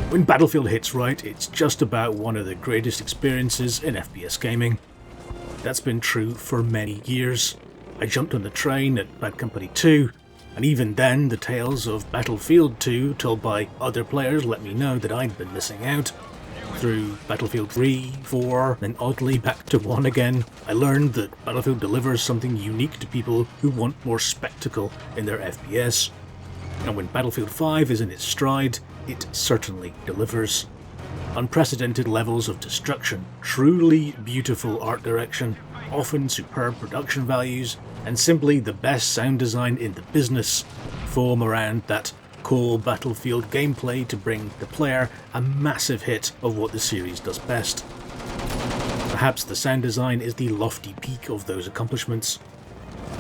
When Battlefield hits right, it's just about one of the greatest experiences in FPS gaming. That's been true for many years. I jumped on the train at Bad Company 2, and even then the tales of Battlefield 2 told by other players let me know that I'd been missing out. Through Battlefield 3, 4, and oddly back to 1 again, I learned that Battlefield delivers something unique to people who want more spectacle in their FPS. And when Battlefield 5 is in its stride, it certainly delivers. Unprecedented levels of destruction, truly beautiful art direction, often superb production values, and simply the best sound design in the business form around that core Battlefield gameplay to bring the player a massive hit of what the series does best. Perhaps the sound design is the lofty peak of those accomplishments.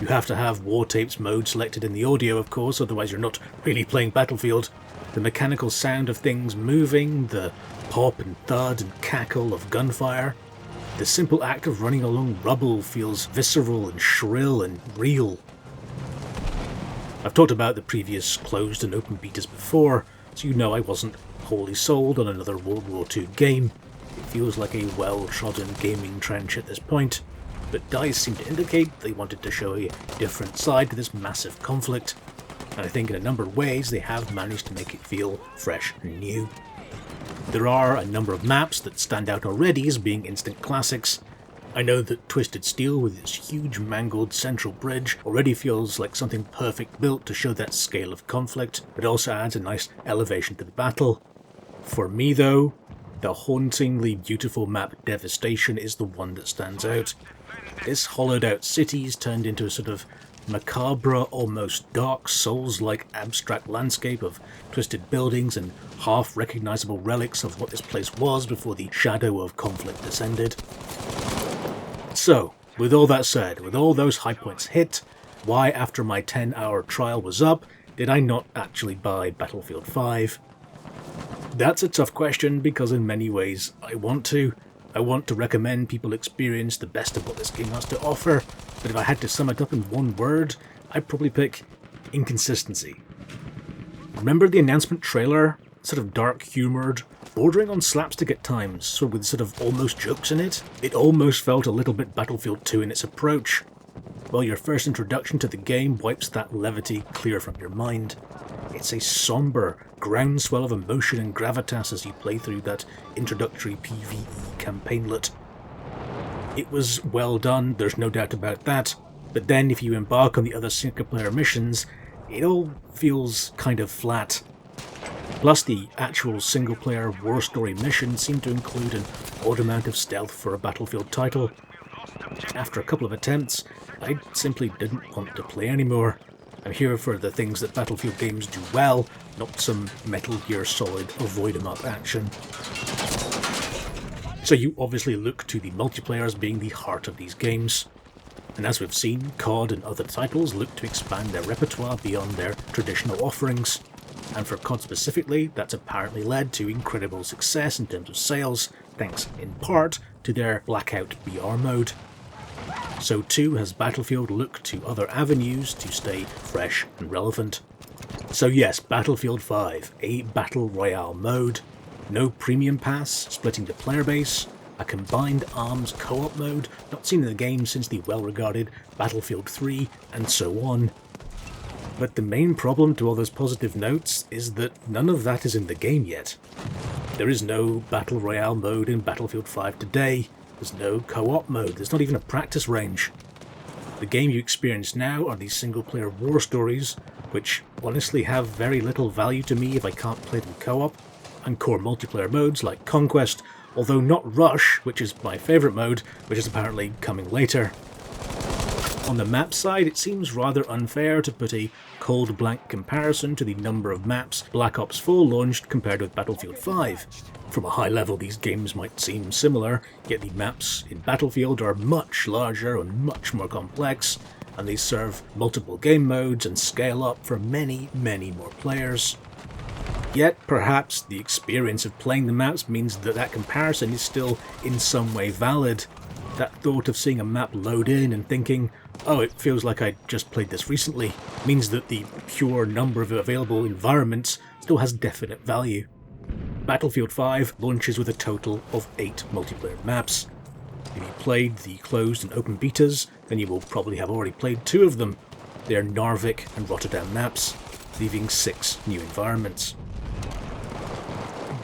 You have to have War Tapes mode selected in the audio, of course, otherwise you're not really playing Battlefield. The mechanical sound of things moving, the pop and thud and cackle of gunfire. The simple act of running along rubble feels visceral and shrill and real. I've talked about the previous closed and open betas before, so you know I wasn't wholly sold on another World War II game. It feels like a well-trodden gaming trench at this point, but DICE seem to indicate they wanted to show a different side to this massive conflict, and I think in a number of ways they have managed to make it feel fresh and new. There are a number of maps that stand out already as being instant classics. I know that Twisted Steel with its huge mangled central bridge already feels like something perfect built to show that scale of conflict, but also adds a nice elevation to the battle. For me though, the hauntingly beautiful map Devastation is the one that stands out. This hollowed out city is turned into a sort of macabre, almost Dark Souls-like abstract landscape of twisted buildings and half-recognisable relics of what this place was before the shadow of conflict descended. So, with all that said, with all those high points hit, why after my 10-hour trial was up, did I not actually buy Battlefield 5? That's a tough question because in many ways I want to. I want to recommend people experience the best of what this game has to offer, but if I had to sum it up in one word, I'd probably pick inconsistency. Remember the announcement trailer? Sort of dark-humoured, bordering on slapstick at times, so with sort of almost jokes in it? It almost felt a little bit Battlefield 2 in its approach. Well, your first introduction to the game wipes that levity clear from your mind. It's a somber groundswell of emotion and gravitas as you play through that introductory PvE campaignlet. It was well done, there's no doubt about that, but then if you embark on the other single-player missions, it all feels kind of flat. Plus, the actual single-player war story missions seem to include an odd amount of stealth for a Battlefield title. After a couple of attempts, I simply didn't want to play anymore. I'm here for the things that Battlefield games do well, not some Metal Gear Solid avoid-em-up action. So you obviously look to the multiplayer as being the heart of these games. And as we've seen, COD and other titles look to expand their repertoire beyond their traditional offerings. And for COD specifically, that's apparently led to incredible success in terms of sales, thanks in part to their Blackout BR mode. So too has Battlefield looked to other avenues to stay fresh and relevant. So yes, Battlefield 5, a Battle Royale mode, no premium pass splitting the player base, a combined arms co-op mode not seen in the game since the well-regarded Battlefield 3, and so on. But the main problem to all those positive notes is that none of that is in the game yet. There is no Battle Royale mode in Battlefield 5 today, there's no co-op mode, there's not even a practice range. The game you experience now are these single-player war stories, which honestly have very little value to me if I can't play them co-op, and core multiplayer modes like Conquest, although not Rush, which is my favourite mode, which is apparently coming later. On the map side, it seems rather unfair to put a cold blank comparison to the number of maps Black Ops 4 launched compared with Battlefield 5. From a high level, these games might seem similar, yet the maps in Battlefield are much larger and much more complex, and they serve multiple game modes and scale up for many, many more players. Yet, perhaps the experience of playing the maps means that that comparison is still in some way valid. That thought of seeing a map load in and thinking, oh, it feels like I just played this recently, means that the pure number of available environments still has definite value. Battlefield 5 launches with a total of 8 multiplayer maps. If you played the closed and open betas, then you will probably have already played 2 of them. They are Narvik and Rotterdam maps, leaving 6 new environments.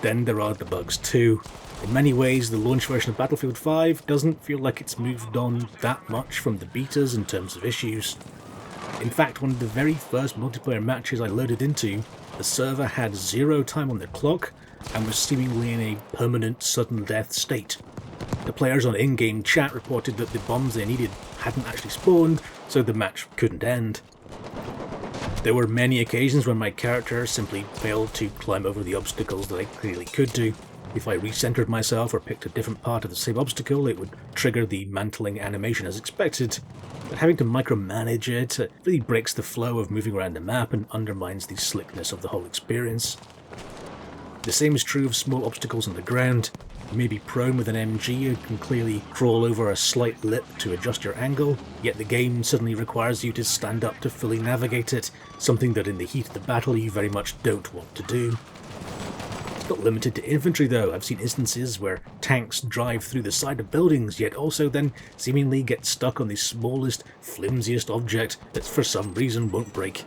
Then there are the bugs too. In many ways, the launch version of Battlefield 5 doesn't feel like it's moved on that much from the betas in terms of issues. In fact, one of the very first multiplayer matches I loaded into, the server had 0 time on the clock and was seemingly in a permanent sudden death state. The players on in-game chat reported that the bombs they needed hadn't actually spawned, so the match couldn't end. There were many occasions when my character simply failed to climb over the obstacles that I clearly could do. If I recentered myself or picked a different part of the same obstacle, it would trigger the mantling animation as expected. But having to micromanage it really breaks the flow of moving around the map and undermines the slickness of the whole experience. The same is true of small obstacles on the ground. You may be prone with an MG and can clearly crawl over a slight lip to adjust your angle, yet the game suddenly requires you to stand up to fully navigate it, something that in the heat of the battle you very much don't want to do. It's not limited to infantry though. I've seen instances where tanks drive through the side of buildings, yet also then seemingly get stuck on the smallest, flimsiest object that for some reason won't break.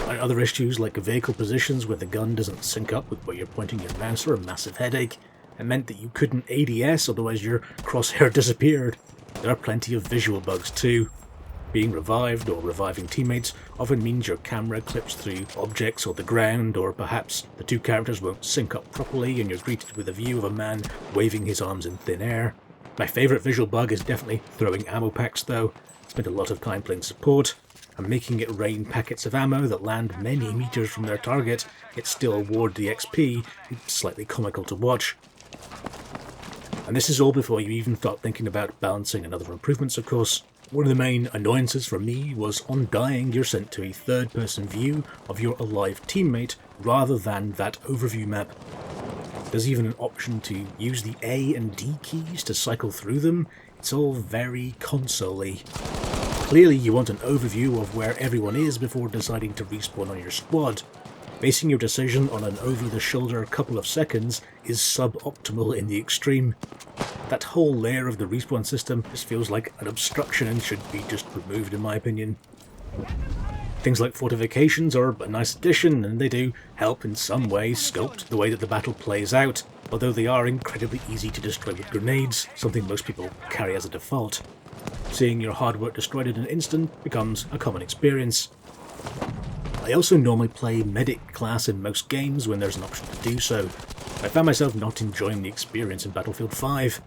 And other issues like vehicle positions where the gun doesn't sync up with where you're pointing your mouse are a massive headache. It meant that you couldn't ADS, otherwise your crosshair disappeared. There are plenty of visual bugs too. Being revived or reviving teammates often means your camera clips through objects or the ground, or perhaps the 2 characters won't sync up properly and you're greeted with a view of a man waving his arms in thin air. My favourite visual bug is definitely throwing ammo packs though. I spent a lot of time playing support, and making it rain packets of ammo that land many meters from their target, yet still award the XP, is slightly comical to watch. And this is all before you even start thinking about balancing and other improvements, of course. One of the main annoyances for me was on dying you're sent to a third-person view of your alive teammate rather than that overview map. There's even an option to use the A and D keys to cycle through them. It's all very console-y. Clearly you want an overview of where everyone is before deciding to respawn on your squad. Basing your decision on an over-the-shoulder couple of seconds is suboptimal in the extreme. That whole layer of the respawn system just feels like an obstruction and should be just removed in my opinion. Things like fortifications are a nice addition, and they do help in some way sculpt the way that the battle plays out, although they are incredibly easy to destroy with grenades, something most people carry as a default. Seeing your hard work destroyed in an instant becomes a common experience. I also normally play medic class in most games when there's an option to do so. I found myself not enjoying the experience in Battlefield 5.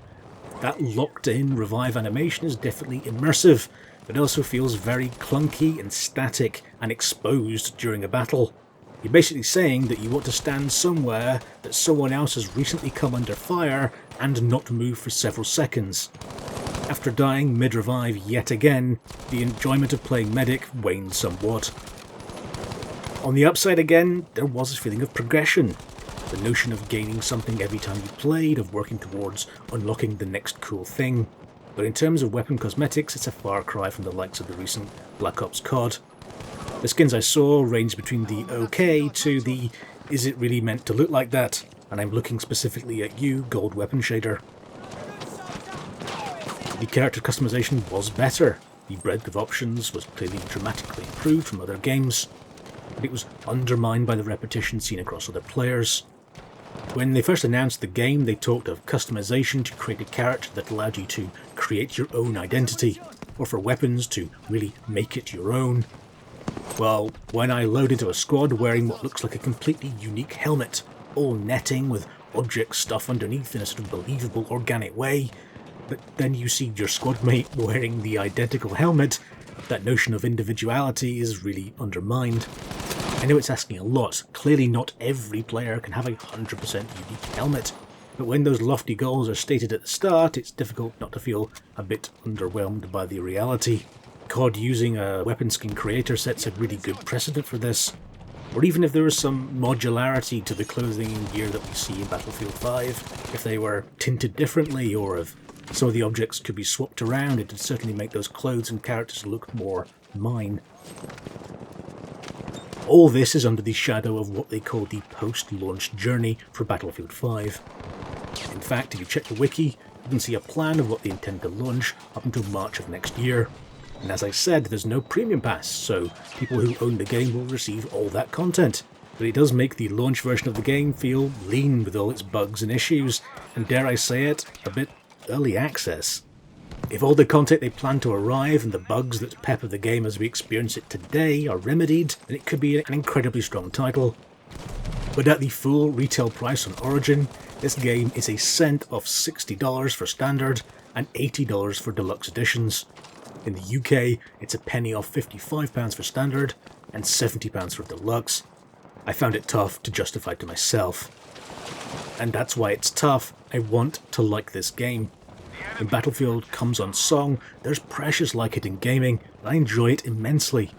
That locked-in revive animation is definitely immersive, but it also feels very clunky and static and exposed during a battle. You're basically saying that you want to stand somewhere that someone else has recently come under fire and not move for several seconds. After dying mid-revive yet again, the enjoyment of playing medic waned somewhat. On the upside again, there was a feeling of progression. The notion of gaining something every time you played, of working towards unlocking the next cool thing. But in terms of weapon cosmetics, it's a far cry from the likes of the recent Black Ops COD. The skins I saw ranged between the okay to the is it really meant to look like that, and I'm looking specifically at you, gold weapon shader. The character customization was better. The breadth of options was clearly dramatically improved from other games, but it was undermined by the repetition seen across other players. When they first announced the game, they talked of customization to create a character that allowed you to create your own identity, or for weapons to really make it your own. Well, when I load into a squad wearing what looks like a completely unique helmet, all netting with object stuff underneath in a sort of believable, organic way, but then you see your squad mate wearing the identical helmet, that notion of individuality is really undermined. I know it's asking a lot. Clearly not every player can have a 100% unique helmet, but when those lofty goals are stated at the start, it's difficult not to feel a bit underwhelmed by the reality. COD using a weapon skin creator sets a really good precedent for this. Or even if there was some modularity to the clothing and gear that we see in Battlefield 5, if they were tinted differently, or if some of the objects could be swapped around, it would certainly make those clothes and characters look more mine. All this is under the shadow of what they call the post-launch journey for Battlefield 5. In fact, if you check the wiki, you can see a plan of what they intend to launch up until March of next year. And as I said, there's no premium pass, so people who own the game will receive all that content. But it does make the launch version of the game feel lean with all its bugs and issues, and dare I say it, a bit early access. If all the content they plan to arrive and the bugs that pepper the game as we experience it today are remedied, then it could be an incredibly strong title. But at the full retail price on Origin, this game is a cent off $60 for standard and $80 for deluxe editions. In the UK, it's a penny off £55 for standard and £70 for deluxe. I found it tough to justify to myself. And that's why it's tough. I want to like this game. When Battlefield comes on song, there's pressures like it in gaming, and I enjoy it immensely.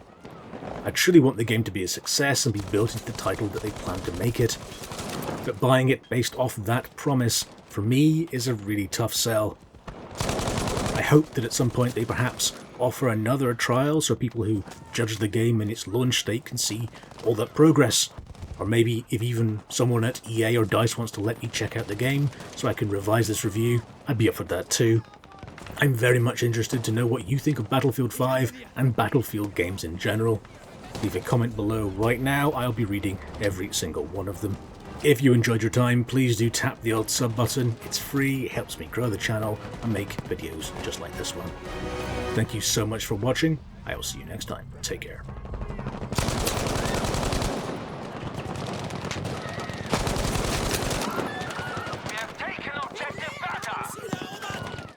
I truly want the game to be a success and be built into the title that they plan to make it. But buying it based off that promise, for me, is a really tough sell. I hope that at some point they perhaps offer another trial so people who judge the game in its launch state can see all that progress. Or maybe if even someone at EA or DICE wants to let me check out the game so I can revise this review, I'd be up for that too. I'm very much interested to know what you think of Battlefield 5 and Battlefield games in general. Leave a comment below right now, I'll be reading every single one of them. If you enjoyed your time, please do tap the old sub button. It's free, it helps me grow the channel and make videos just like this one. Thank you so much for watching. I will see you next time. Take care.